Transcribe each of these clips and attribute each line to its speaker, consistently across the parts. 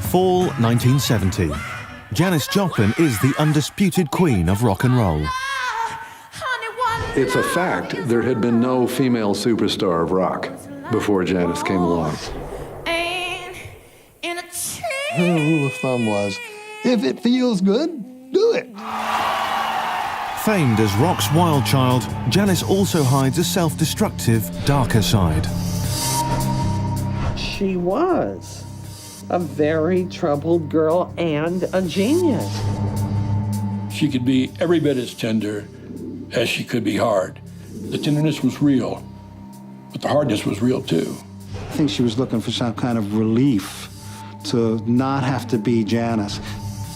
Speaker 1: Fall 1970. Janis Joplin is the undisputed queen of rock and roll.
Speaker 2: It's a fact there had been no female superstar of rock before Janis came along.
Speaker 3: Her rule of thumb was, if it feels good, do it.
Speaker 1: Famed as rock's wild child, Janis also hides a self-destructive, darker side.
Speaker 4: She was a very troubled girl and a genius.
Speaker 5: She could be every bit as tender as she could be hard. The tenderness was real, but the hardness was real too.
Speaker 3: I think she was looking for some kind of relief to not have to be Janis.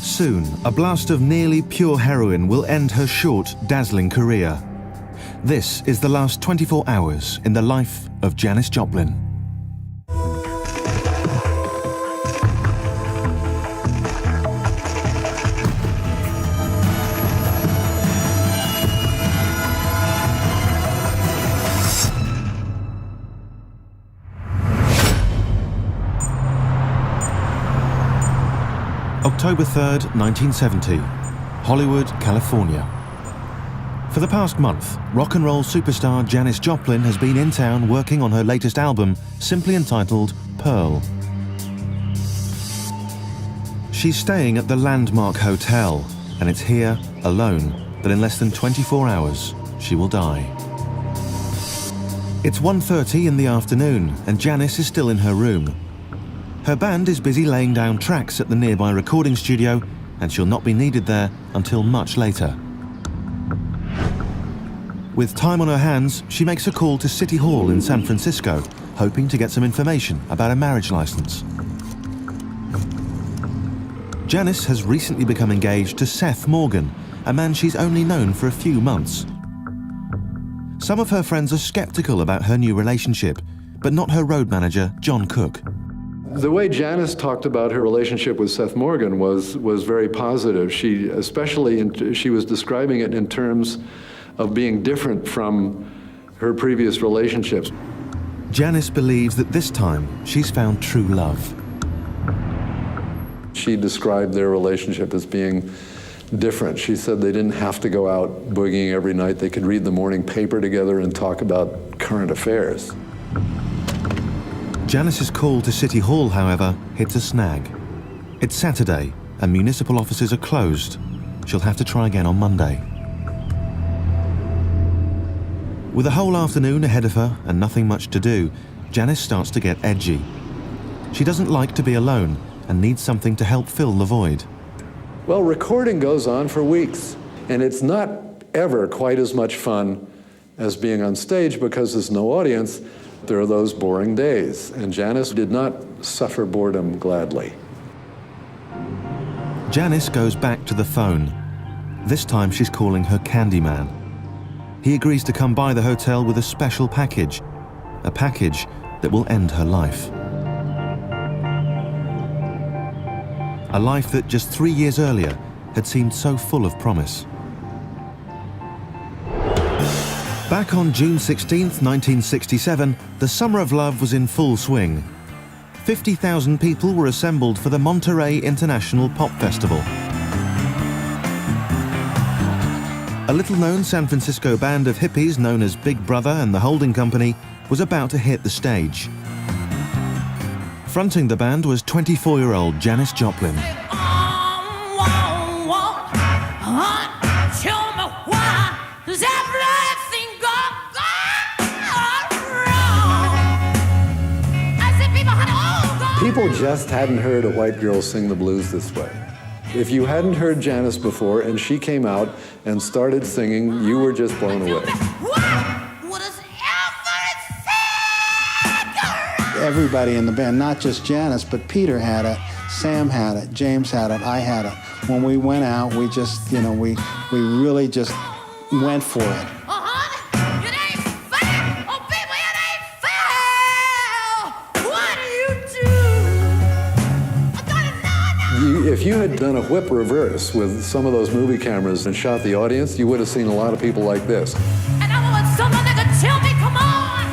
Speaker 1: Soon, a blast of nearly pure heroin will end her short, dazzling career. This is the last 24 hours in the life of Janis Joplin. October 3rd, 1970, Hollywood, California. For the past month, rock and roll superstar Janis Joplin has been in town working on her latest album, simply entitled Pearl. She's staying at the Landmark Hotel, and it's here, alone, that in less than 24 hours, she will die. It's 1:30 in the afternoon, and Janis is still in her room. Her band is busy laying down tracks at the nearby recording studio, and she'll not be needed there until much later. With time on her hands, she makes a call to City Hall in San Francisco, hoping to get some information about a marriage license. Janis has recently become engaged to Seth Morgan, a man she's only known for a few months. Some of her friends are skeptical about her new relationship, but not her road manager, John Cook.
Speaker 2: The way Janis talked about her relationship with Seth Morgan was very positive. She was describing it in terms of being different from her previous relationships.
Speaker 1: Janis believes that this time she's found true love.
Speaker 2: She described their relationship as being different. She said they didn't have to go out boogieing every night. They could read the morning paper together and talk about current affairs.
Speaker 1: Janis's call to City Hall, however, hits a snag. It's Saturday, and municipal offices are closed. She'll have to try again on Monday. With a whole afternoon ahead of her and nothing much to do, Janis starts to get edgy. She doesn't like to be alone and needs something to help fill the void.
Speaker 2: Well, recording goes on for weeks, and it's not ever quite as much fun as being on stage because there's no audience. There are those boring days, and Janis did not suffer boredom gladly.
Speaker 1: Janis goes back to the phone. This time she's calling her Candyman. He agrees to come by the hotel with a special package, a package that will end her life. A life that just 3 years earlier had seemed so full of promise. Back on June 16th, 1967, the Summer of Love was in full swing. 50,000 people were assembled for the Monterey International Pop Festival. A little-known San Francisco band of hippies known as Big Brother and the Holding Company was about to hit the stage. Fronting the band was 24-year-old Janis Joplin.
Speaker 2: People just hadn't heard a white girl sing the blues this way. If you hadn't heard Janis before and she came out and started singing, you were just blown away.
Speaker 3: Everybody in the band, not just Janis, but Peter had it, Sam had it, James had it, I had it. When we went out, we just, we really just went for it.
Speaker 2: If you had done a whip reverse with some of those movie cameras and shot the audience, you would have seen a lot of people like this.
Speaker 6: And I want someone that could tell me, come on,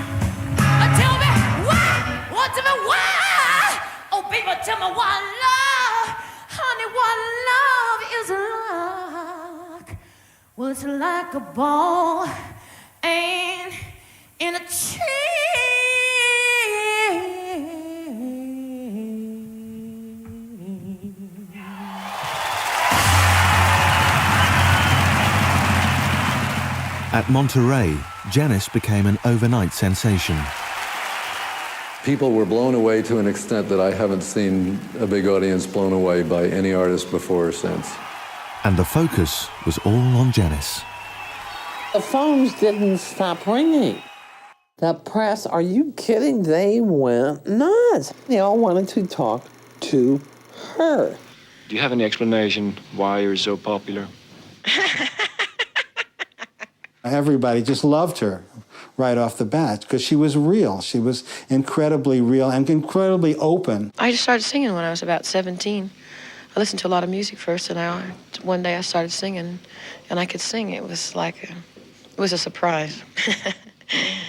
Speaker 6: tell me why, tell me why, oh people, tell me why love. Well, it's like a ball and in a chain.
Speaker 1: At Monterey, Janis became an overnight sensation.
Speaker 2: People were blown away to an extent that I haven't seen a big audience blown away by any artist before or since.
Speaker 1: And the focus was all on Janis.
Speaker 4: The phones didn't stop ringing. The press, are you kidding? They went nuts. They all wanted to talk to her.
Speaker 7: Do you have any explanation why you're so popular?
Speaker 3: Everybody just loved her right off the bat because she was real. She was incredibly real and incredibly open.
Speaker 8: I just started singing when I was about 17. I listened to a lot of music first, and one day I started singing, and I could sing. It was like it was a surprise, to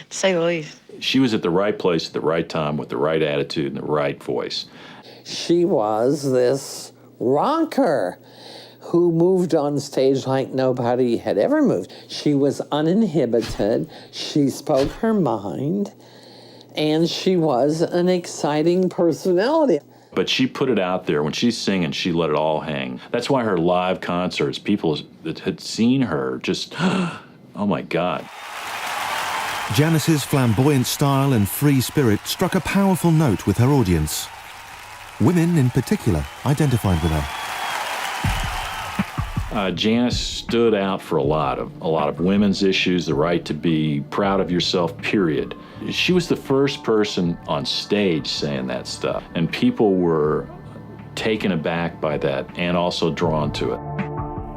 Speaker 8: say the least.
Speaker 9: She was at the right place at the right time with the right attitude and the right voice.
Speaker 4: She was this rocker who moved on stage like nobody had ever moved. She was uninhibited, she spoke her mind, and she was an exciting personality.
Speaker 9: But she put it out there. When she's singing, she let it all hang. That's why her live concerts, people that had seen her just, oh my God.
Speaker 1: Janis's flamboyant style and free spirit struck a powerful note with her audience. Women, in particular, identified with her.
Speaker 9: Janis stood out for a lot of women's issues, the right to be proud of yourself, period. She was the first person on stage saying that stuff, and people were taken aback by that and also drawn to it.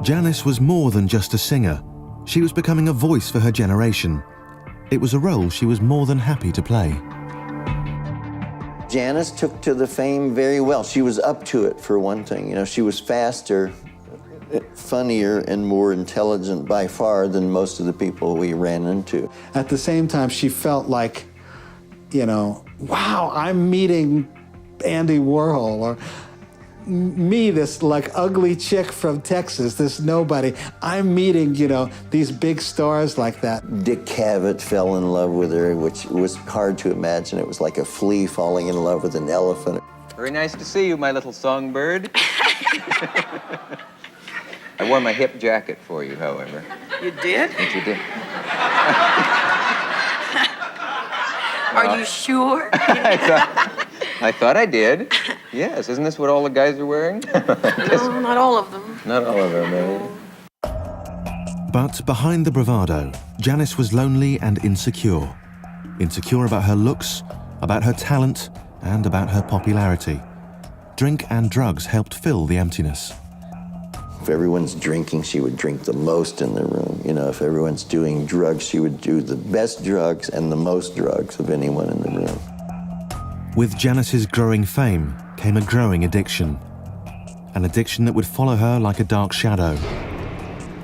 Speaker 1: Janis was more than just a singer. She was becoming a voice for her generation. It was a role she was more than happy to play.
Speaker 10: Janis took to the fame very well. She was up to it, for one thing. You know, she was faster, funnier, and more intelligent by far than most of the people we ran into.
Speaker 3: At the same time, she felt like, you know, wow, I'm meeting Andy Warhol, or me, this like ugly chick from Texas, this nobody. I'm meeting, you know, these big stars like that.
Speaker 10: Dick Cavett fell in love with her, which was hard to imagine. It was like a flea falling in love with an elephant.
Speaker 11: Very nice to see you, my little songbird. I wore my hip jacket for you, however.
Speaker 8: You did?
Speaker 11: Yes, you did.
Speaker 8: Are you sure?
Speaker 11: I thought I did. Yes, isn't this what all the guys are wearing?
Speaker 8: No, not all of them.
Speaker 11: Not all of them, eh?
Speaker 1: But behind the bravado, Janis was lonely and insecure. Insecure about her looks, about her talent, and about her popularity. Drink and drugs helped fill the emptiness.
Speaker 10: If everyone's drinking, she would drink the most in the room. You know, if everyone's doing drugs, she would do the best drugs and the most drugs of anyone in the room.
Speaker 1: With Janis's growing fame came a growing addiction. An addiction that would follow her like a dark shadow,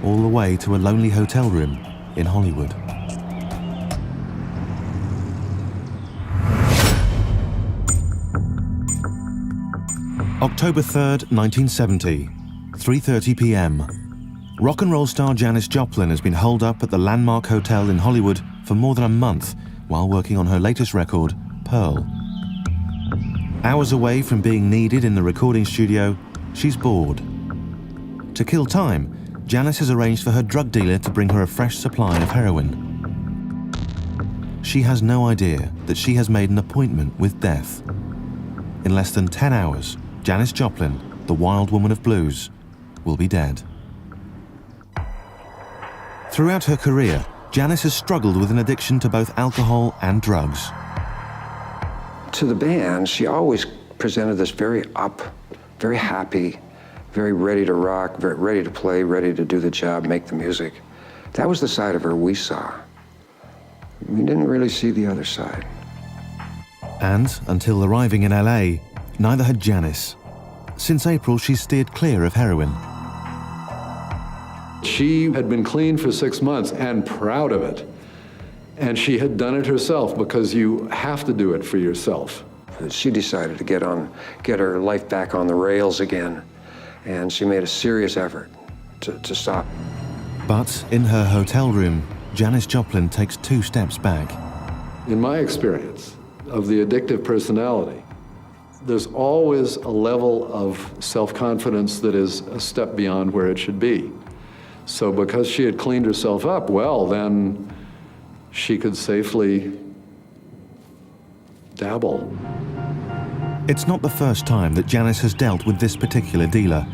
Speaker 1: all the way to a lonely hotel room in Hollywood. October 3rd, 1970, 3:30 p.m. Rock and roll star Janis Joplin has been holed up at the Landmark Hotel in Hollywood for more than a month while working on her latest record, Pearl. Hours away from being needed in the recording studio, she's bored. To kill time, Janis has arranged for her drug dealer to bring her a fresh supply of heroin. She has no idea that she has made an appointment with death. In less than 10 hours, Janis Joplin, the wild woman of blues, will be dead. Throughout her career, Janis has struggled with an addiction to both alcohol and drugs.
Speaker 12: To the band, she always presented this very up, very happy, very ready to rock, very ready to play, ready to do the job, make the music. That was the side of her we saw. We didn't really see the other side.
Speaker 1: And until arriving in LA, neither had Janis. Since April, she's steered clear of heroin.
Speaker 2: She had been clean for 6 months and proud of it. And she had done it herself because you have to do it for yourself.
Speaker 12: She decided to get her life back on the rails again. And she made a serious effort to stop.
Speaker 1: But in her hotel room, Janis Joplin takes 2 steps back.
Speaker 2: In my experience of the addictive personality, there's always a level of self-confidence that is a step beyond where it should be. So because she had cleaned herself up, well, then she could safely dabble.
Speaker 1: It's not the first time that Janis has dealt with this particular dealer.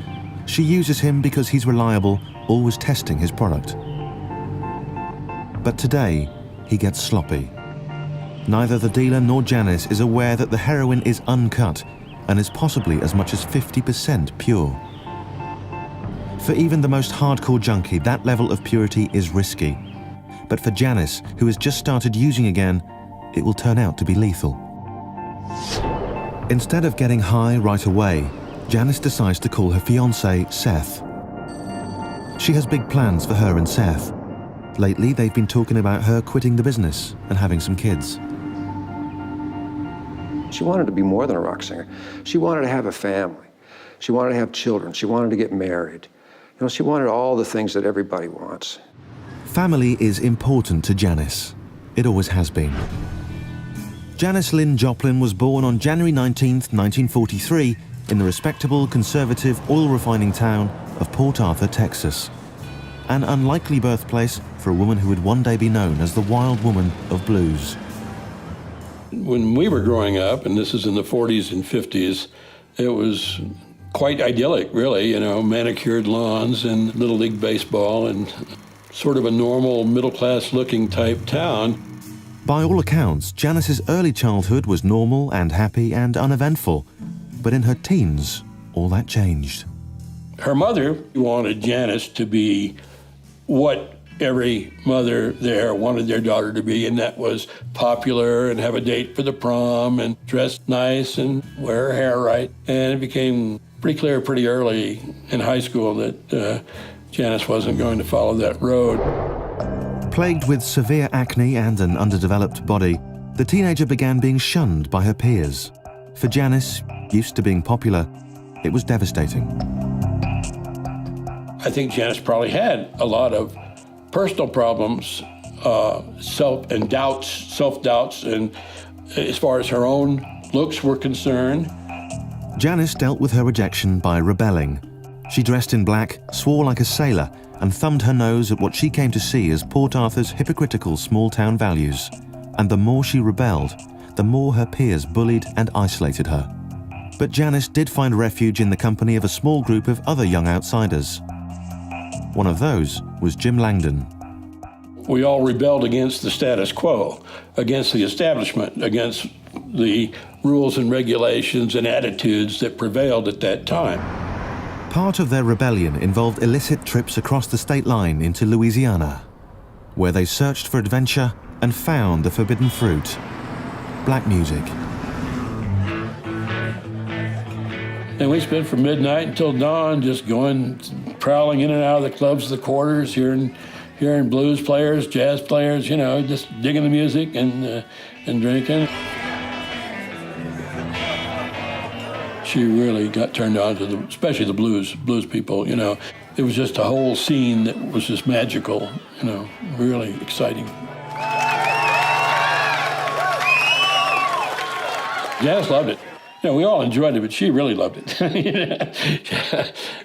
Speaker 1: She uses him because he's reliable, always testing his product. But today, he gets sloppy. Neither the dealer nor Janis is aware that the heroin is uncut and is possibly as much as 50% pure. For even the most hardcore junkie, that level of purity is risky. But for Janis, who has just started using again, it will turn out to be lethal. Instead of getting high right away, Janis decides to call her fiancé, Seth. She has big plans for her and Seth. Lately, they've been talking about her quitting the business and having some kids.
Speaker 12: She wanted to be more than a rock singer. She wanted to have a family. She wanted to have children. She wanted to get married. You know, she wanted all the things that everybody wants.
Speaker 1: Family is important to Janis. It always has been. Janis Lynn Joplin was born on January 19th, 1943, in the respectable, conservative, oil-refining town of Port Arthur, Texas. An unlikely birthplace for a woman who would one day be known as the Wild Woman of blues.
Speaker 5: When we were growing up, and this is in the 40s and 50s, it was quite idyllic, really, you know, manicured lawns and Little League baseball and sort of a normal middle-class looking type town.
Speaker 1: By all accounts, Janis's early childhood was normal and happy and uneventful. But in her teens, all that changed.
Speaker 5: Her mother wanted Janis to be what every mother there wanted their daughter to be, and that was popular and have a date for the prom and dress nice and wear her hair right. And it became pretty clear pretty early in high school that Janis wasn't going to follow that road.
Speaker 1: Plagued with severe acne and an underdeveloped body, the teenager began being shunned by her peers. For Janis, used to being popular, it was devastating.
Speaker 5: I think Janis probably had a lot of personal problems, self-doubts, and as far as her own looks were concerned.
Speaker 1: Janis dealt with her rejection by rebelling. She dressed in black, swore like a sailor, and thumbed her nose at what she came to see as Port Arthur's hypocritical small-town values. And the more she rebelled, the more her peers bullied and isolated her. But Janis did find refuge in the company of a small group of other young outsiders. One of those was Jim Langdon.
Speaker 5: We all rebelled against the status quo, against the establishment, against the rules and regulations and attitudes that prevailed at that time.
Speaker 1: Part of their rebellion involved illicit trips across the state line into Louisiana, where they searched for adventure and found the forbidden fruit, black music.
Speaker 5: And we spent from midnight until dawn just going, prowling in and out of the clubs, the quarters, hearing blues players, jazz players, you know, just digging the music and drinking. She really got turned on to especially the blues people, you know. It was just a whole scene that was just magical, you know, really exciting. Janis loved it. You know, we all enjoyed it, but she really loved it.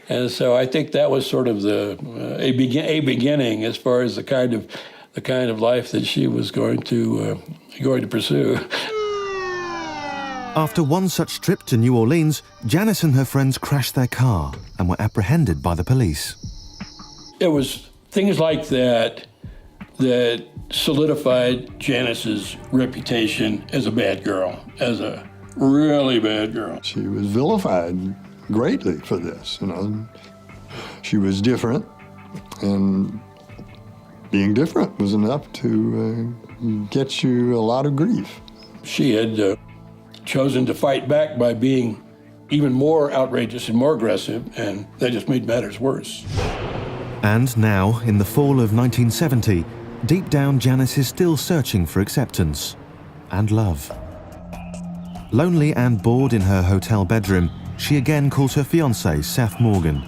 Speaker 5: And so I think that was sort of a beginning as far as the kind of life that she was going to pursue.
Speaker 1: After one such trip to New Orleans, Janis and her friends crashed their car and were apprehended by the police.
Speaker 5: It was things like that that solidified Janis's reputation as a bad girl, as a really bad girl.
Speaker 13: She was vilified greatly for this, you know. She was different, and being different was enough to get you a lot of grief.
Speaker 5: She had chosen to fight back by being even more outrageous and more aggressive, and that just made matters worse.
Speaker 1: And now, in the fall of 1970, deep down Janis is still searching for acceptance and love. Lonely and bored in her hotel bedroom, she again calls her fiancé, Seth Morgan.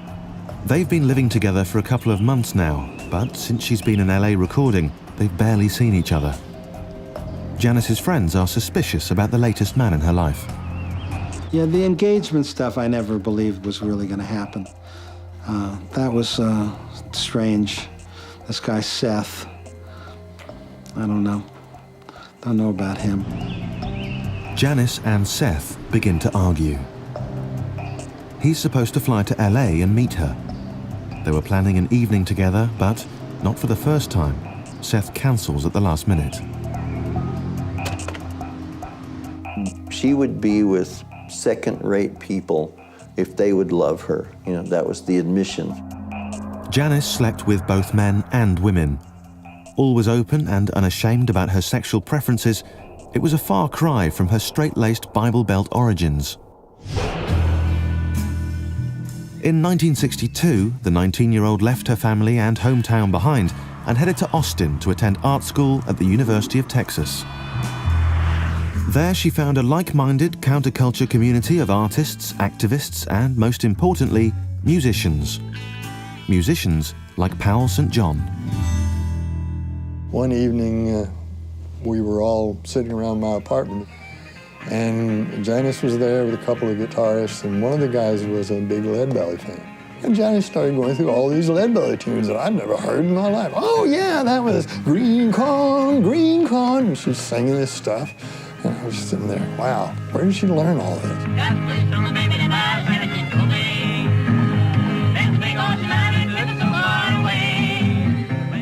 Speaker 1: They've been living together for a couple of months now, But since she's been in LA recording, they've barely seen each other. Janis's friends are suspicious about the latest man in her life.
Speaker 3: Yeah, the engagement stuff I never believed was really going to happen. That was strange. This guy Seth, I don't know. Don't know about him.
Speaker 1: Janis and Seth begin to argue. He's supposed to fly to LA and meet her. They were planning an evening together, but not for the first time. Seth cancels at the last minute.
Speaker 10: She would be with second-rate people if they would love her. You know, that was the admission.
Speaker 1: Janis slept with both men and women. Always open and unashamed about her sexual preferences, it was a far cry from her straight-laced Bible Belt origins. In 1962, the 19-year-old left her family and hometown behind and headed to Austin to attend art school at the University of Texas. There she found a like-minded counterculture community of artists, activists, and most importantly, musicians. Musicians like Powell St. John.
Speaker 13: One evening, we were all sitting around my apartment, and Janis was there with a couple of guitarists, and one of the guys was a big Leadbelly fan. And Janis started going through all these Leadbelly tunes that I'd never heard in my life. Oh yeah, that was Green Corn, Green Corn. And she's singing this stuff. And I was just sitting there, wow, where did she learn all this?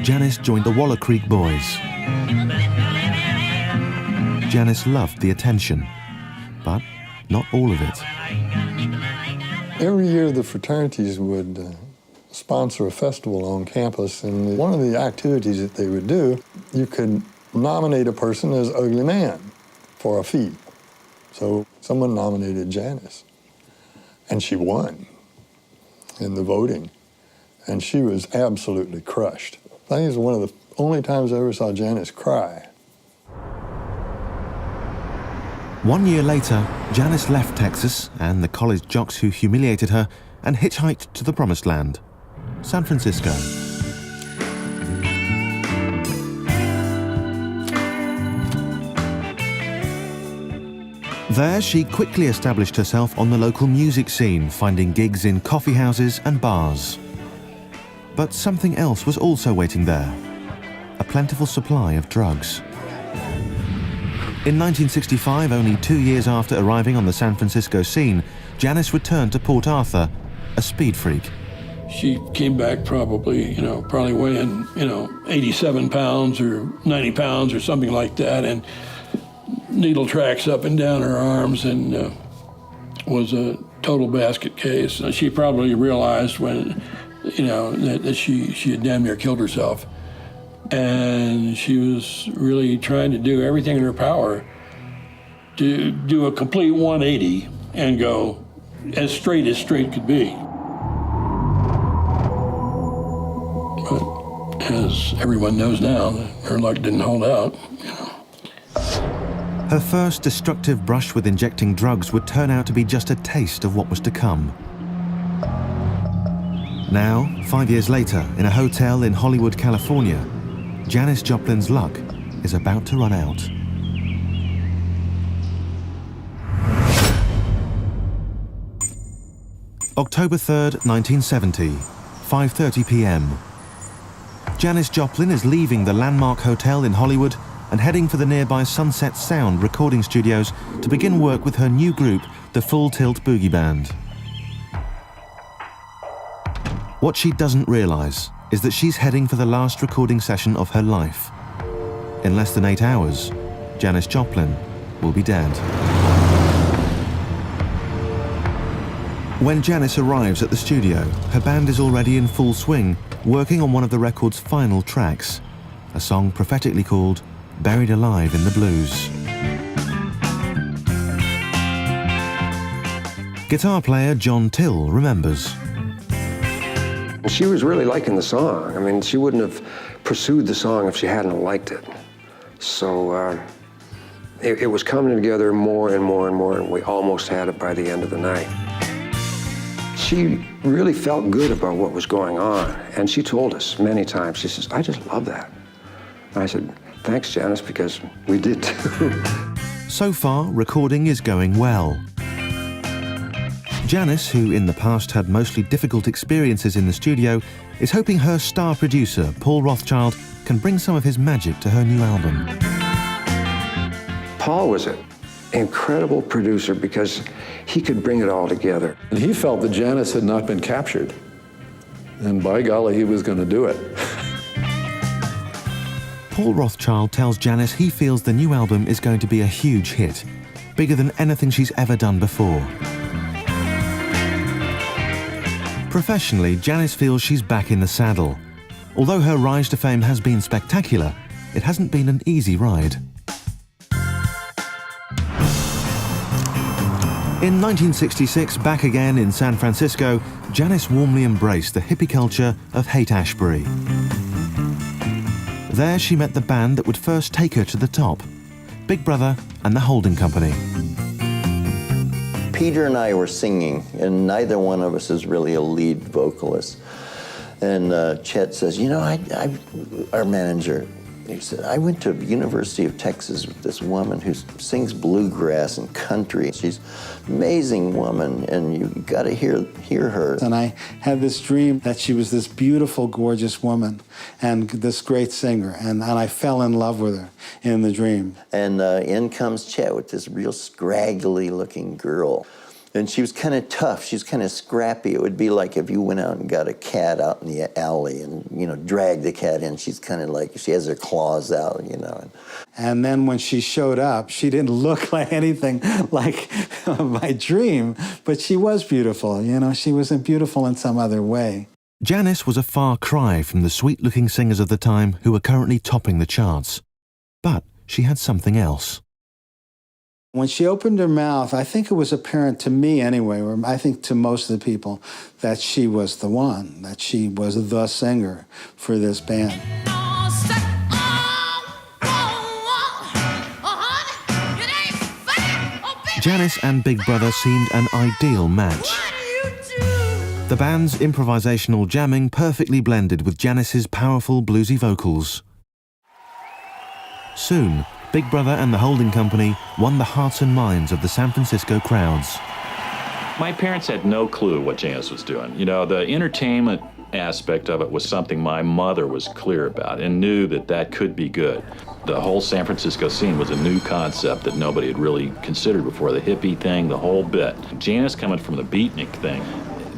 Speaker 1: Janis joined the Waller Creek Boys. Janis loved the attention, but not all of it.
Speaker 13: Every year the fraternities would sponsor a festival on campus, and one of the activities that they would do, you could nominate a person as ugly man for a fee. So someone nominated Janis, and she won in the voting, and she was absolutely crushed. I think it's one of the only times I ever saw Janis cry.
Speaker 1: 1 year later, Janis left Texas and the college jocks who humiliated her and hitchhiked to the promised land, San Francisco. There, she quickly established herself on the local music scene, finding gigs in coffee houses and bars. But something else was also waiting there, a plentiful supply of drugs. In 1965, only 2 years after arriving on the San Francisco scene, Janis returned to Port Arthur, a speed freak.
Speaker 5: She came back probably weighing, 87 pounds or 90 pounds or something like that, and needle tracks up and down her arms, and was a total basket case. She probably realized when, that she had damn near killed herself. And she was really trying to do everything in her power to do a complete 180 and go as straight could be. But as everyone knows now, her luck didn't hold out.
Speaker 1: Her first destructive brush with injecting drugs would turn out to be just a taste of what was to come. Now, 5 years later, in a hotel in Hollywood, California, Janis Joplin's luck is about to run out. October 3rd, 1970, 5:30 p.m. Janis Joplin is leaving the landmark hotel in Hollywood and heading for the nearby Sunset Sound recording studios to begin work with her new group, the Full Tilt Boogie Band. What she doesn't realize is that she's heading for the last recording session of her life. In less than 8 hours, Janis Joplin will be dead. When Janis arrives at the studio, her band is already in full swing, working on one of the record's final tracks, a song prophetically called Buried Alive in the Blues. Guitar player John Till remembers.
Speaker 12: She was really liking the song. I mean, she wouldn't have pursued the song if she hadn't liked it. So it was coming together more and more and more, and we almost had it by the end of the night. She really felt good about what was going on, and she told us many times, she says, I just love that. And I said, thanks, Janis, because we did too.
Speaker 1: So far, recording is going well. Janis, who in the past had mostly difficult experiences in the studio, is hoping her star producer, Paul Rothchild, can bring some of his magic to her new album.
Speaker 12: Paul was an incredible producer because he could bring it all together.
Speaker 2: And he felt that Janis had not been captured. And by golly, he was going to do it.
Speaker 1: Paul Rothchild tells Janis he feels the new album is going to be a huge hit, bigger than anything she's ever done before. Professionally, Janis feels she's back in the saddle. Although her rise to fame has been spectacular, it hasn't been an easy ride. In 1966, back again in San Francisco, Janis warmly embraced the hippie culture of Haight-Ashbury. There she met the band that would first take her to the top, Big Brother and the Holding Company.
Speaker 10: Peter and I were singing, and neither one of us is really a lead vocalist. And Chet says, you know, our manager, he said, I went to University of Texas with this woman who sings bluegrass and country. She's an amazing woman, and you got to hear her.
Speaker 3: And I had this dream that she was this beautiful, gorgeous woman and this great singer, and I fell in love with her in the dream.
Speaker 10: And in comes Chet with this real scraggly-looking girl. And she was kind of tough. She was kind of scrappy. It would be like if you went out and got a cat out in the alley and, you know, dragged the cat in. She's kind of like, she has her claws out, you know.
Speaker 3: And then when she showed up, she didn't look like anything like my dream, but she was beautiful, you know. She wasn't beautiful in some other way.
Speaker 1: Janis was a far cry from the sweet-looking singers of the time who were currently topping the charts. But she had something else.
Speaker 3: When she opened her mouth, I think it was apparent to me anyway, or I think to most of the people, that she was the one, that she was the singer for this band.
Speaker 1: Janis and Big Brother seemed an ideal match. The band's improvisational jamming perfectly blended with Janis's powerful bluesy vocals. Soon, Big Brother and the Holding Company won the hearts and minds of the San Francisco crowds.
Speaker 9: My parents had no clue what Janis was doing. You know, the entertainment aspect of it was something my mother was clear about and knew that that could be good. The whole San Francisco scene was a new concept that nobody had really considered before. The hippie thing, the whole bit. Janis coming from the beatnik thing,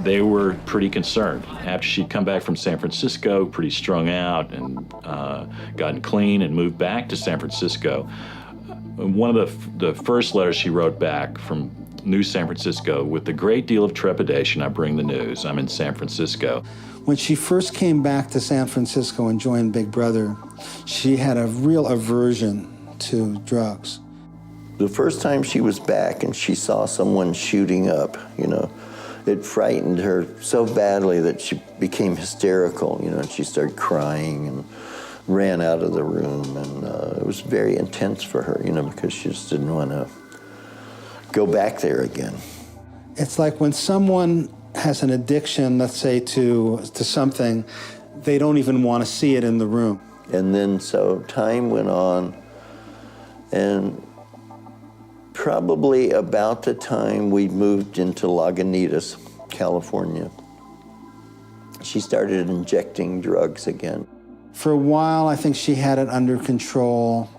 Speaker 9: they were pretty concerned. After she'd come back from San Francisco, pretty strung out and gotten clean and moved back to San Francisco, one of the first letters she wrote back from New San Francisco, with a great deal of trepidation, I bring the news, I'm in San Francisco.
Speaker 3: When she first came back to San Francisco and joined Big Brother, she had a real aversion to drugs.
Speaker 10: The first time she was back and she saw someone shooting up, you know, it frightened her so badly that she became hysterical, you know, and she started crying and ran out of the room, and it was very intense for her, you know, because she just didn't want to go back there again.
Speaker 3: It's like when someone has an addiction, let's say, to something, they don't even want to see it in the room.
Speaker 10: And then so time went on, and probably about the time we moved into Lagunitas, California, she started injecting drugs again.
Speaker 3: For a while, I think she had it under control.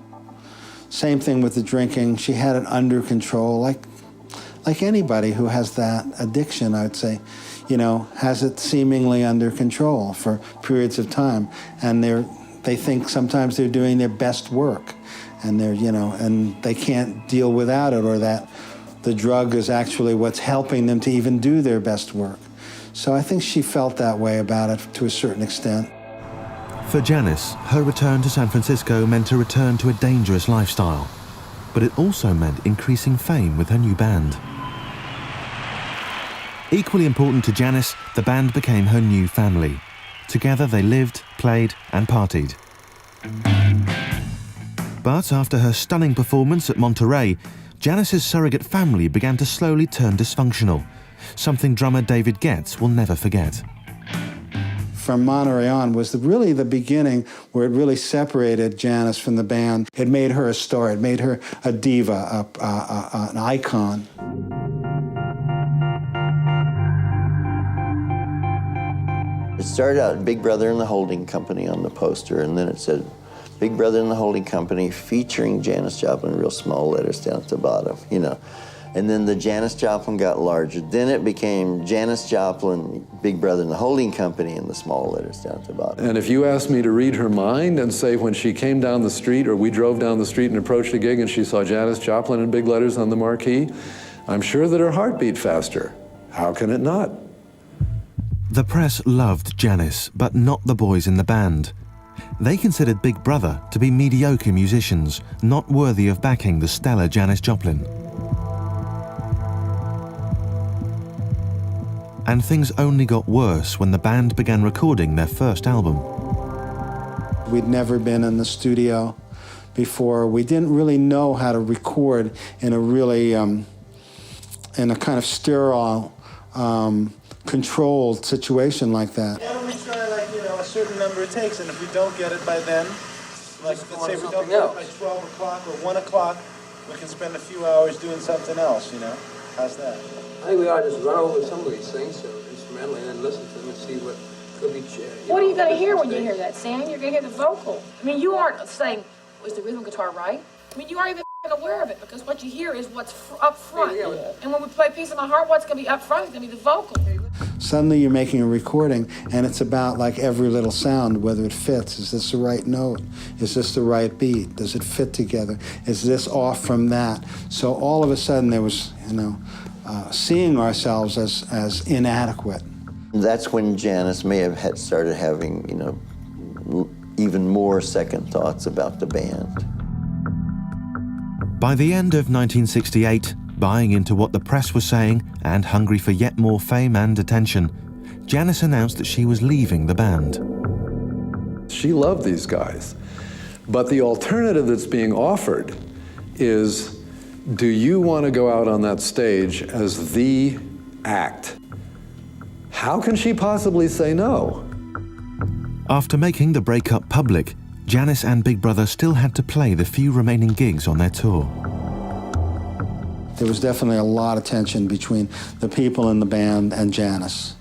Speaker 3: Same thing with the drinking. She had it under control, like anybody who has that addiction, I'd say, you know, has it seemingly under control for periods of time. And they think sometimes they're doing their best work, and they're, you know, and they can't deal without it, or that the drug is actually what's helping them to even do their best work. So I think she felt that way about it to a certain extent.
Speaker 1: For Janis, her return to San Francisco meant a return to a dangerous lifestyle, but it also meant increasing fame with her new band. Equally important to Janis, the band became her new family. Together they lived, played, and partied. But after her stunning performance at Monterey, Janis's surrogate family began to slowly turn dysfunctional, something drummer David Getz will never forget.
Speaker 3: From Monterey on was really the beginning where it really separated Janis from the band. It made her a star. It made her a diva, an icon.
Speaker 10: It started out Big Brother and the Holding Company on the poster, and then it said Big Brother and the Holding Company featuring Janis Joplin, real small letters down at the bottom, you know. And then the Janis Joplin got larger. Then it became Janis Joplin, Big Brother and the Holding Company in the small letters down at the bottom.
Speaker 2: And if you asked me to read her mind and say when she came down the street or we drove down the street and approached a gig and she saw Janis Joplin in big letters on the marquee, I'm sure that her heart beat faster. How can it not?
Speaker 1: The press loved Janis, but not the boys in the band. They considered Big Brother to be mediocre musicians, not worthy of backing the stellar Janis Joplin. And things only got worse when the band began recording their first album.
Speaker 3: We'd never been in the studio before. We didn't really know how to record in a really, in a kind of sterile, controlled situation like that.
Speaker 14: Why don't we try, like, you know, a certain number of takes, and if we don't get it by then, like, let's say we don't get it by 12 o'clock or 1 o'clock, we can spend a few hours doing something else, you know? How's that?
Speaker 15: I think we ought to just run over some of these things instrumentally and then listen to them and see what could be.
Speaker 6: What are you going to hear when you hear that, Sam? You're going to hear the vocal. I mean, you aren't saying, was the rhythm guitar right? I mean, you aren't even aware of it because what you hear is what's up front. And when we play Piece of My Heart, what's going to be up front is going to be the vocal.
Speaker 3: Suddenly you're making a recording and it's about like every little sound, whether it fits. Is this the right note? Is this the right beat? Does it fit together? Is this off from that? So all of a sudden there was, you know, seeing ourselves as inadequate.
Speaker 10: That's when Janis may have started having, you know, even more second thoughts about the band.
Speaker 1: By the end of 1968, buying into what the press was saying and hungry for yet more fame and attention, Janis announced that she was leaving the band.
Speaker 2: She loved these guys. But the alternative that's being offered is, do you want to go out on that stage as the act? How can she possibly say no?
Speaker 1: After making the breakup public, Janis and Big Brother still had to play the few remaining gigs on their tour.
Speaker 3: There was definitely a lot of tension between the people in the band and Janis,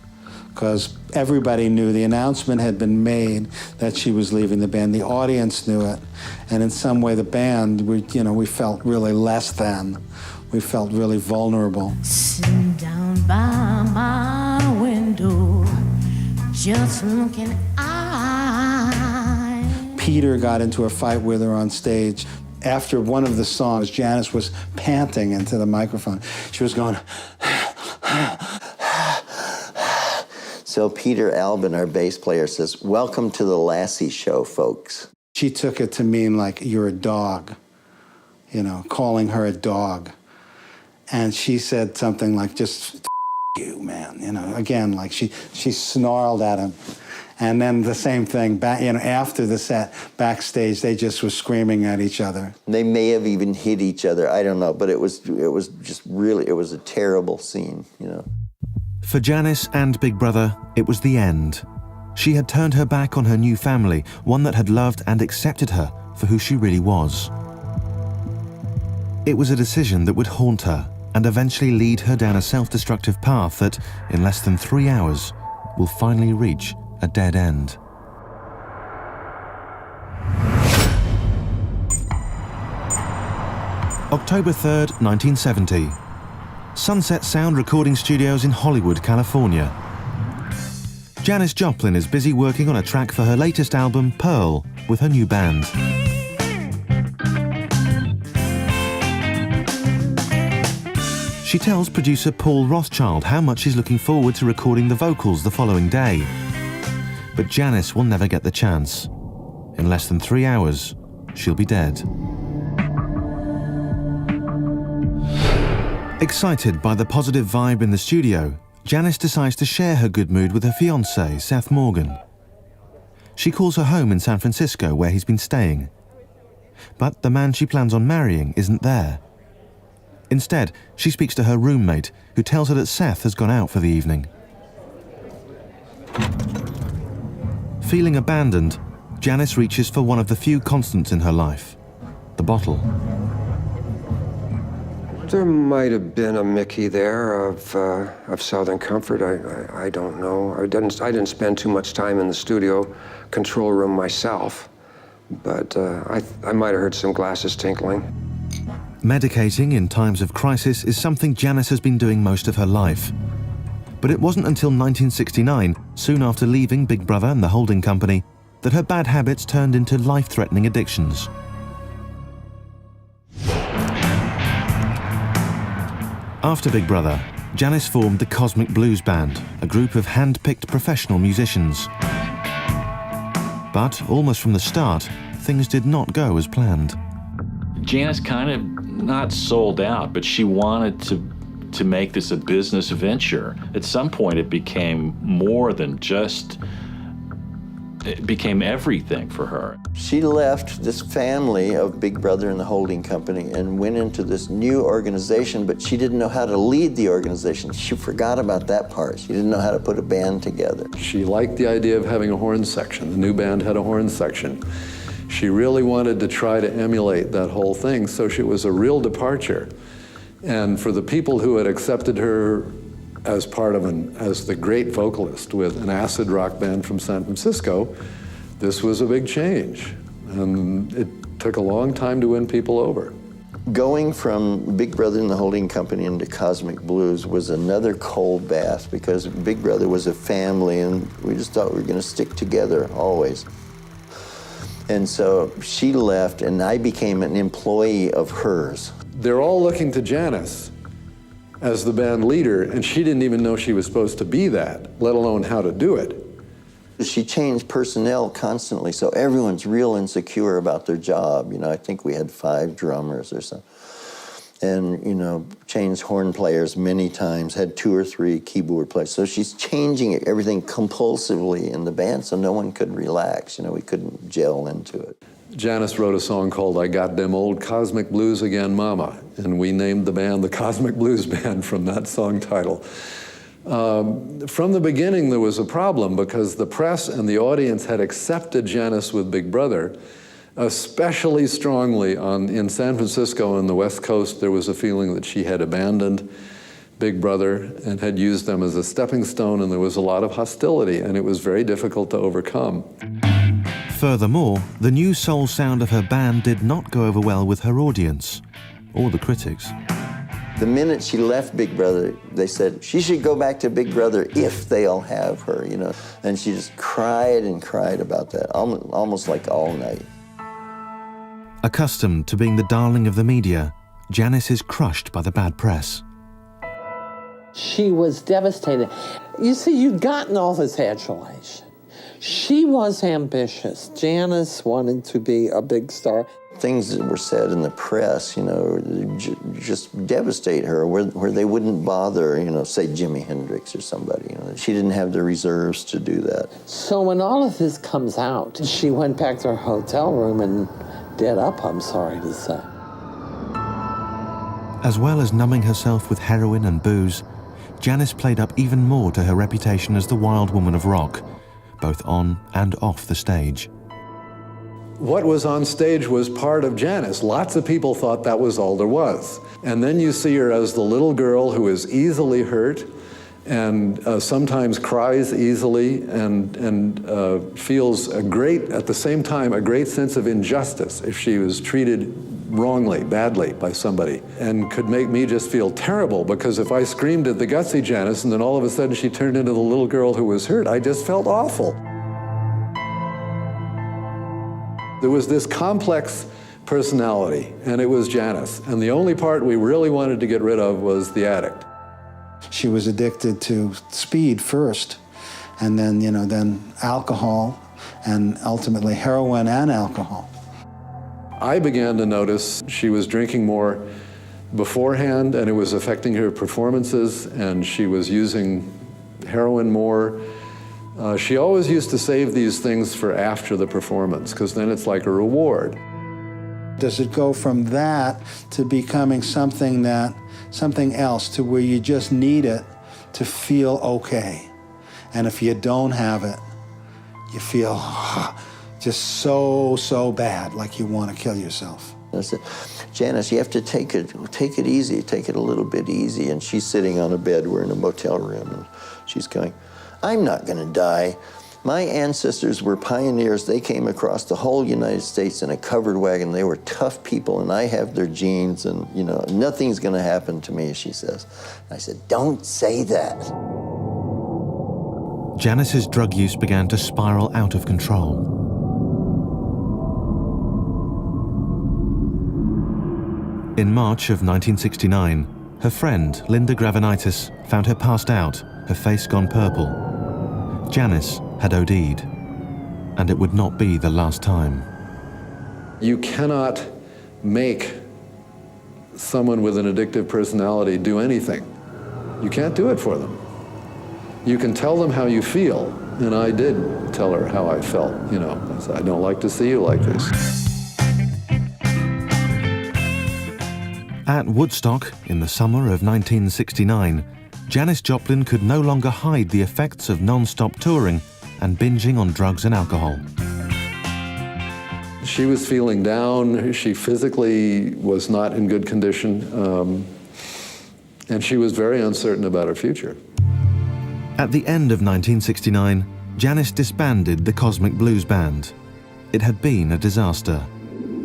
Speaker 3: because everybody knew the announcement had been made that she was leaving the band. The audience knew it, and in some way the band, we felt really less than. We felt really vulnerable.
Speaker 6: Sitting down by my window, just looking
Speaker 3: Peter got into a fight with her on stage. After one of the songs, Janis was panting into the microphone. She was going,
Speaker 10: So Peter Albin, our bass player, says, "Welcome to the Lassie Show, folks."
Speaker 3: She took it to mean like, you're a dog, you know, calling her a dog. And she said something like, just you, man, you know, again, like she snarled at him. And then the same thing, back, you know, after the set, backstage, they just were screaming at each other.
Speaker 10: They may have even hit each other, I don't know, but it was just really, it was a terrible scene, you know.
Speaker 1: For Janis and Big Brother, it was the end. She had turned her back on her new family, one that had loved and accepted her for who she really was. It was a decision that would haunt her and eventually lead her down a self-destructive path that, in less than 3 hours, will finally reach a dead end. October 3rd, 1970. Sunset Sound Recording Studios in Hollywood, California. Janis Joplin is busy working on a track for her latest album, Pearl, with her new band. She tells producer Paul Rothchild how much she's looking forward to recording the vocals the following day. But Janis will never get the chance. In less than 3 hours, she'll be dead. Excited by the positive vibe in the studio, Janis decides to share her good mood with her fiancé, Seth Morgan. She calls her home in San Francisco, where he's been staying. But the man she plans on marrying isn't there. Instead, she speaks to her roommate, who tells her that Seth has gone out for the evening. Feeling abandoned, Janis reaches for one of the few constants in her life, the bottle.
Speaker 12: There might have been a Mickey there of Southern Comfort. I don't know. I didn't spend too much time in the studio control room myself, but I might have heard some glasses tinkling.
Speaker 1: Medicating in times of crisis is something Janis has been doing most of her life. But it wasn't until 1969, soon after leaving Big Brother and the holding company, that her bad habits turned into life-threatening addictions. After Big Brother, Janis formed the Cosmic Blues Band, a group of hand-picked professional musicians. But almost from the start, things did not go as planned.
Speaker 9: Janis kind of not sold out, but she wanted to make this a business venture. At some point, it became more than just, it became everything for her.
Speaker 10: She left this family of Big Brother and the holding company and went into this new organization, but she didn't know how to lead the organization. She forgot about that part. She didn't know how to put a band together.
Speaker 2: She liked the idea of having a horn section. The new band had a horn section. She really wanted to try to emulate that whole thing, so it was a real departure. And for the people who had accepted her as part of as the great vocalist with an acid rock band from San Francisco, this was a big change. And it took a long time to win people over.
Speaker 10: Going from Big Brother and the holding company into Cosmic Blues was another cold bath, because Big Brother was a family and we just thought we were going to stick together always. And so she left and I became an employee of hers.
Speaker 2: They're all looking to Janis as the band leader, and she didn't even know she was supposed to be that, let alone how to do it.
Speaker 10: She changed personnel constantly, so everyone's real insecure about their job. You know, I think we had 5 drummers or something. And, you know, changed horn players many times, had 2 or 3 keyboard players. So she's changing everything compulsively in the band so no one could relax. You know, we couldn't gel into it.
Speaker 2: Janis wrote a song called I Got Them Old Cosmic Blues Again, Mama, and we named the band the Cosmic Blues Band from that song title. From the beginning, there was a problem because the press and the audience had accepted Janis with Big Brother, especially strongly in San Francisco and the West Coast. There was a feeling that she had abandoned Big Brother and had used them as a stepping stone, and there was a lot of hostility, and it was very difficult to overcome.
Speaker 1: Furthermore, the new soul sound of her band did not go over well with her audience, or the critics.
Speaker 10: The minute she left Big Brother, they said she should go back to Big Brother if they'll have her, you know. And she just cried and cried about that, almost like all night.
Speaker 1: Accustomed to being the darling of the media, Janis is crushed by the bad press.
Speaker 4: She was devastated. You see, you'd gotten all this adulation. She was ambitious. Janis wanted to be a big star.
Speaker 10: Things that were said in the press, you know, just devastate her, where they wouldn't bother, you know, say Jimi Hendrix or somebody. You know, she didn't have the reserves to do that.
Speaker 4: So when all of this comes out, she went back to her hotel room and dead up, I'm sorry to say.
Speaker 1: As well as numbing herself with heroin and booze, Janis played up even more to her reputation as the wild woman of rock, both on and off the stage.
Speaker 2: What was on stage was part of Janis. Lots of people thought that was all there was. And then you see her as the little girl who is easily hurt and sometimes cries easily and feels at the same time, a great sense of injustice if she was treated wrongly, badly by somebody, and could make me just feel terrible, because if I screamed at the gutsy Janis and then all of a sudden she turned into the little girl who was hurt, I just felt awful. There was this complex personality, and it was Janis, and the only part we really wanted to get rid of was the addict.
Speaker 3: She was addicted to speed first, and then, you know, then alcohol, and ultimately heroin and alcohol.
Speaker 2: I began to notice she was drinking more beforehand, and it was affecting her performances, and she was using heroin more. She always used to save these things for after the performance, because then it's like a reward.
Speaker 3: Does it go from that to becoming something that something else to where you just need it to feel okay. And if you don't have it, you feel just so bad, like you want to kill yourself.
Speaker 10: I said, Janis, you have to take it easy, take it a little bit easy. And she's sitting on a bed, we're in a motel room, and she's going, I'm not gonna die. My ancestors were pioneers. They came across the whole United States in a covered wagon. They were tough people, and I have their genes, and you know, nothing's gonna happen to me, she says. I said, don't say that.
Speaker 1: Janis's drug use began to spiral out of control. In March of 1969, her friend, Linda Gravenitis, found her passed out, her face gone purple. Janis had OD'd, and it would not be the last time.
Speaker 2: You cannot make someone with an addictive personality do anything. You can't do it for them. You can tell them how you feel, and I did tell her how I felt, you know. I said, I don't like to see you like this.
Speaker 1: At Woodstock, in the summer of 1969, Janis Joplin could no longer hide the effects of non-stop touring and binging on drugs and alcohol.
Speaker 2: She was feeling down. She physically was not in good condition, and she was very uncertain about her future.
Speaker 1: At the end of 1969, Janis disbanded the Cosmic Blues Band. It had been a disaster.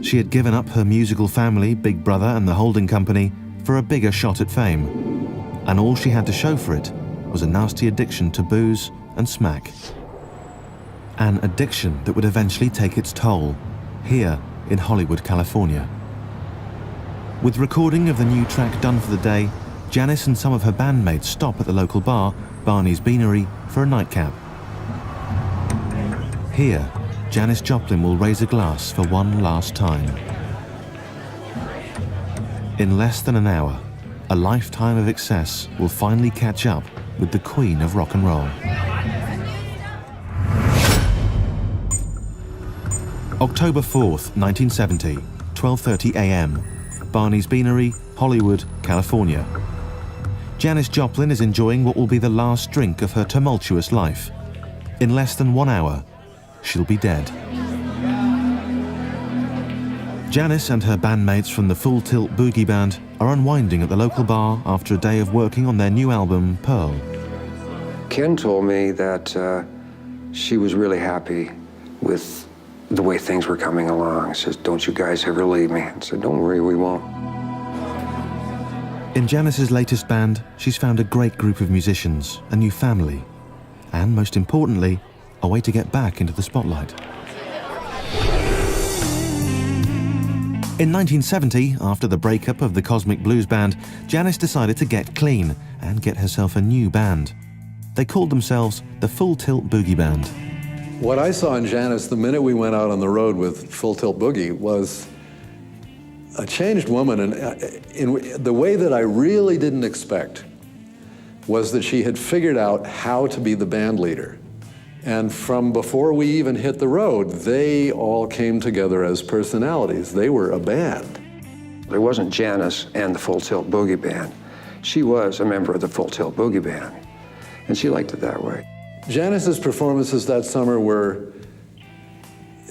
Speaker 1: She had given up her musical family, Big Brother and the holding company for a bigger shot at fame. And all she had to show for it was a nasty addiction to booze and smack. An addiction that would eventually take its toll, here in Hollywood, California. With recording of the new track done for the day, Janis and some of her bandmates stop at the local bar, Barney's Beanery, for a nightcap. Here, Janis Joplin will raise a glass for one last time. In less than an hour, a lifetime of excess will finally catch up with the queen of rock and roll. October 4th, 1970, 12:30 a.m., Barney's Beanery, Hollywood, California. Janis Joplin is enjoying what will be the last drink of her tumultuous life. In less than 1 hour, she'll be dead. Janis and her bandmates from the Full Tilt Boogie Band are unwinding at the local bar after a day of working on their new album, Pearl.
Speaker 12: Ken told me that she was really happy with the way things were coming along. He says, don't you guys ever leave me. I said, don't worry, we won't.
Speaker 1: In Janis's latest band, she's found a great group of musicians, a new family, and most importantly, a way to get back into the spotlight. In 1970, after the breakup of the Cosmic Blues Band, Janis decided to get clean and get herself a new band. They called themselves the Full Tilt Boogie Band.
Speaker 2: What I saw in Janis the minute we went out on the road with Full Tilt Boogie was a changed woman, and in the way that I really didn't expect was that she had figured out how to be the band leader. And from before we even hit the road, they all came together as personalities. They were a band.
Speaker 12: It wasn't Janis and the Full Tilt Boogie Band. She was a member of the Full Tilt Boogie Band, and she liked it that way.
Speaker 2: Janis's performances that summer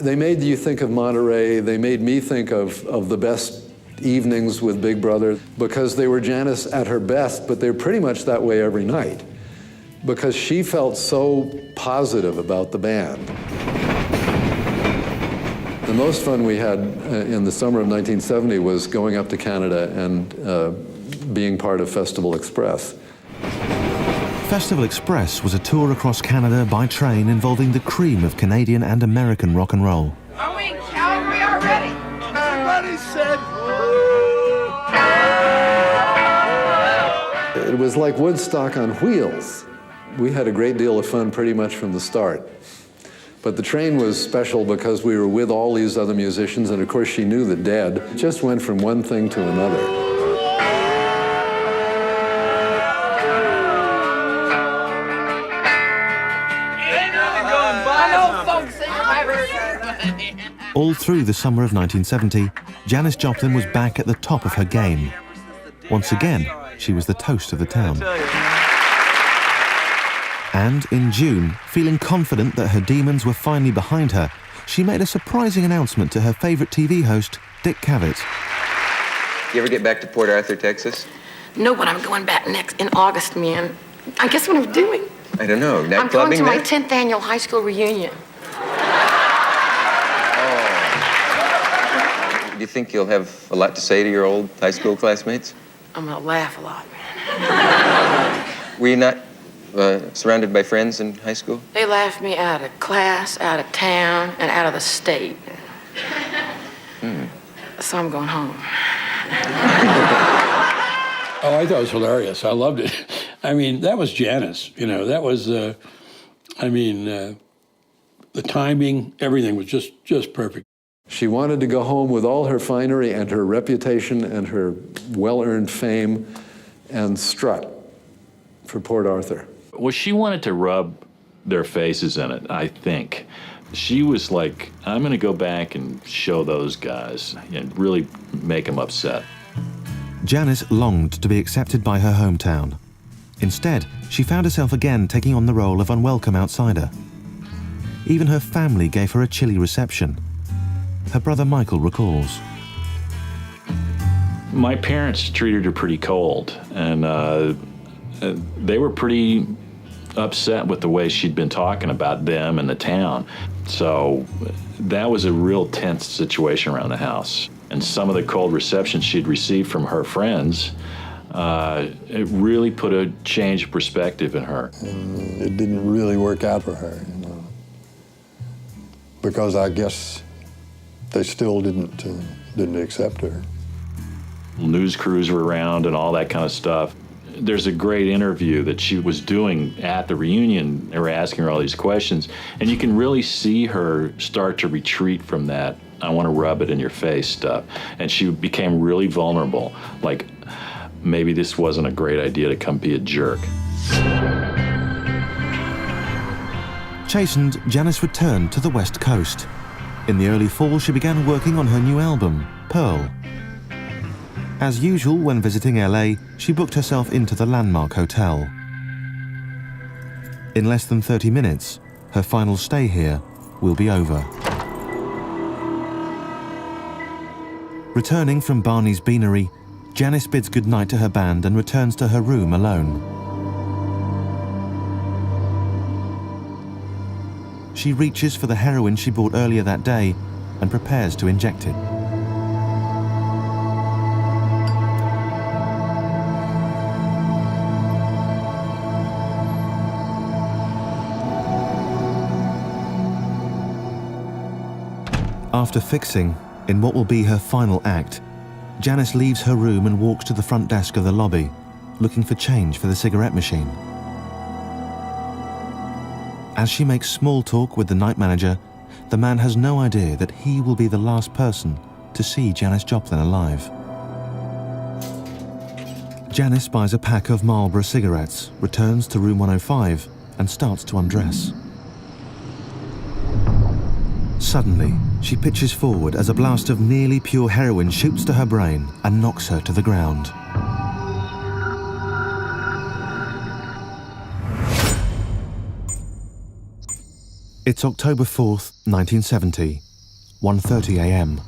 Speaker 2: they made you think of Monterey. They made me think of the best evenings with Big Brother, because they were Janis at her best, but they're pretty much that way every night, because she felt so positive about the band. The most fun we had in the summer of 1970 was going up to Canada and being part of Festival Express.
Speaker 1: Festival Express was a tour across Canada by train involving the cream of Canadian and American rock and roll.
Speaker 6: Are we in Calgary already? Everybody said.
Speaker 2: It was like Woodstock on wheels. We had a great deal of fun pretty much from the start. But the train was special because we were with all these other musicians, and of course she knew the Dead. It just went from one thing to another.
Speaker 1: All through the summer of 1970, Janis Joplin was back at the top of her game. Once again, She was the toast of the town. And in June, feeling confident that her demons were finally behind her, she made a surprising announcement to her favorite TV host, Dick Cavett.
Speaker 11: You ever get back to Port Arthur, Texas?
Speaker 6: No, but I'm going back in August, man. I guess what I'm doing.
Speaker 11: I don't know.
Speaker 6: I'm going to my 10th annual high school reunion.
Speaker 11: Do you think you'll have a lot to say to your old high school classmates?
Speaker 6: I'm going to laugh a lot, man.
Speaker 11: Were you not surrounded by friends in high school?
Speaker 6: They laughed me out of class, out of town, and out of the state. So I'm going home.
Speaker 5: Oh, I thought it was hilarious. I loved it. I mean, that was Janis. You know, that was, the timing, everything was just perfect.
Speaker 2: She wanted to go home with all her finery and her reputation and her well-earned fame and strut for Port Arthur.
Speaker 9: Well, she wanted to rub their faces in it, I think. She was like, I'm going to go back and show those guys and really make them upset.
Speaker 1: Janis longed to be accepted by her hometown. Instead, she found herself again taking on the role of unwelcome outsider. Even her family gave her a chilly reception. Her brother Michael recalls.
Speaker 9: My parents treated her pretty cold, and they were pretty upset with the way she'd been talking about them and the town. So that was a real tense situation around the house. And some of the cold reception she'd received from her friends, it really put a change of perspective in her.
Speaker 13: And it didn't really work out for her, you know, because I guess they still didn't accept her.
Speaker 9: News crews were around and all that kind of stuff. There's a great interview that she was doing at the reunion. They were asking her all these questions, and you can really see her start to retreat from that I want to rub it in your face stuff. And she became really vulnerable, like maybe this wasn't a great idea to come be a jerk.
Speaker 1: Chastened, Janis returned to the West Coast. In the early fall, she began working on her new album, Pearl. As usual, when visiting LA, she booked herself into the Landmark Hotel. In less than 30 minutes, her final stay here will be over. Returning from Barney's Beanery, Janis bids goodnight to her band and returns to her room alone. She reaches for the heroin she bought earlier that day and prepares to inject it. After fixing, in what will be her final act, Janis leaves her room and walks to the front desk of the lobby, looking for change for the cigarette machine. As she makes small talk with the night manager, the man has no idea that he will be the last person to see Janis Joplin alive. Janis buys a pack of Marlboro cigarettes, returns to room 105, and starts to undress. Suddenly, she pitches forward as a blast of nearly pure heroin shoots to her brain and knocks her to the ground. It's October 4th, 1970, 1:30 a.m.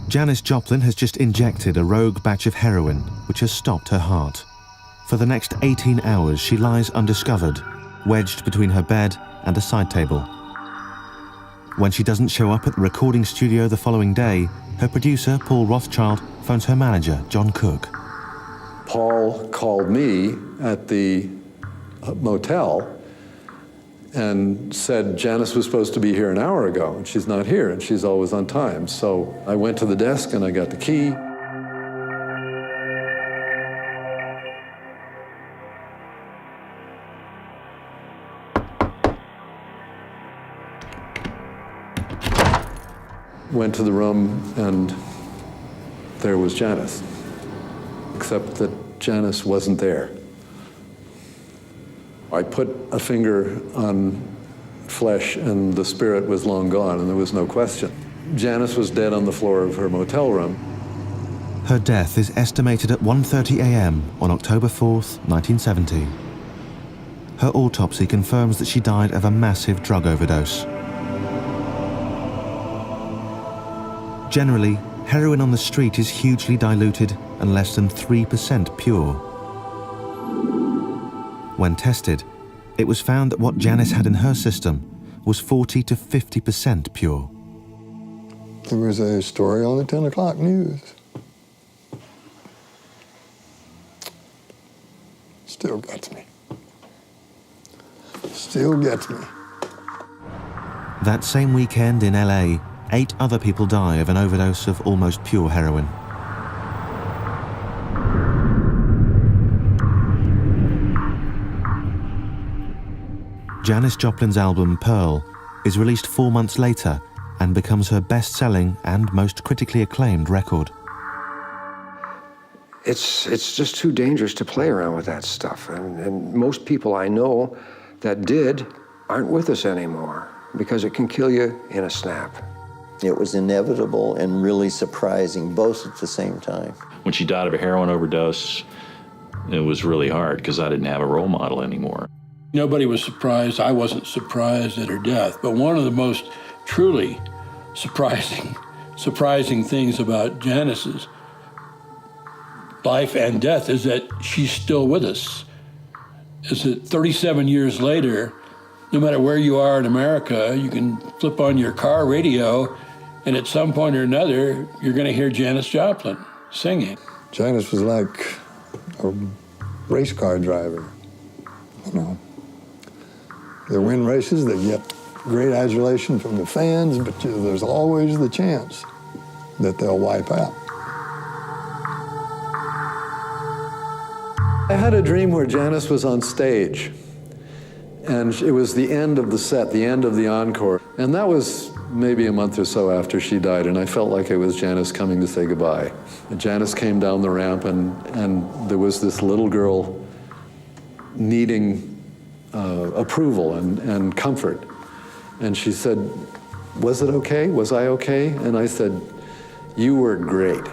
Speaker 1: Janis Joplin has just injected a rogue batch of heroin, which has stopped her heart. For the next 18 hours, she lies undiscovered, wedged between her bed and a side table. When she doesn't show up at the recording studio the following day, her producer, Paul Rothschild, phones her manager, John Cook.
Speaker 2: Paul called me at the motel and said Janis was supposed to be here an hour ago, and she's not here, and she's always on time. So I went to the desk and I got the key. Went to the room, and there was Janis, except that Janis wasn't there. I put a finger on flesh, and the spirit was long gone, and there was no question. Janis was dead on the floor of her motel room.
Speaker 1: Her death is estimated at 1:30 a.m. on October 4th, 1970. Her autopsy confirms that she died of a massive drug overdose. Generally, heroin on the street is hugely diluted and less than 3% pure. When tested, it was found that what Janis had in her system was 40 to 50% pure.
Speaker 13: There was a story on the 10 o'clock news. Still gets me. Still gets me.
Speaker 1: That same weekend in LA, 8 other people die of an overdose of almost pure heroin. Janis Joplin's album Pearl is released 4 months later and becomes her best-selling and most critically acclaimed record.
Speaker 12: It's just too dangerous to play around with that stuff. And most people I know that did aren't with us anymore because it can kill you in a snap.
Speaker 10: It was inevitable and really surprising, both at the same time.
Speaker 9: When she died of a heroin overdose, it was really hard because I didn't have a role model anymore.
Speaker 5: Nobody was surprised. I wasn't surprised at her death. But one of the most truly surprising things about Janis's life and death is that she's still with us. Is that 37 years later, no matter where you are in America, you can flip on your car radio, and at some point or another, you're going to hear Janis Joplin singing.
Speaker 13: Janis was like a race car driver, you know. They win races, they get great adulation from the fans, but there's always the chance that they'll wipe out.
Speaker 2: I had a dream where Janis was on stage, and it was the end of the set, the end of the encore. And that was maybe a month or so after she died, and I felt like it was Janis coming to say goodbye. And Janis came down the ramp, and there was this little girl needing approval and comfort. And she said, "Was it okay? Was I okay?" And I said, "You were great."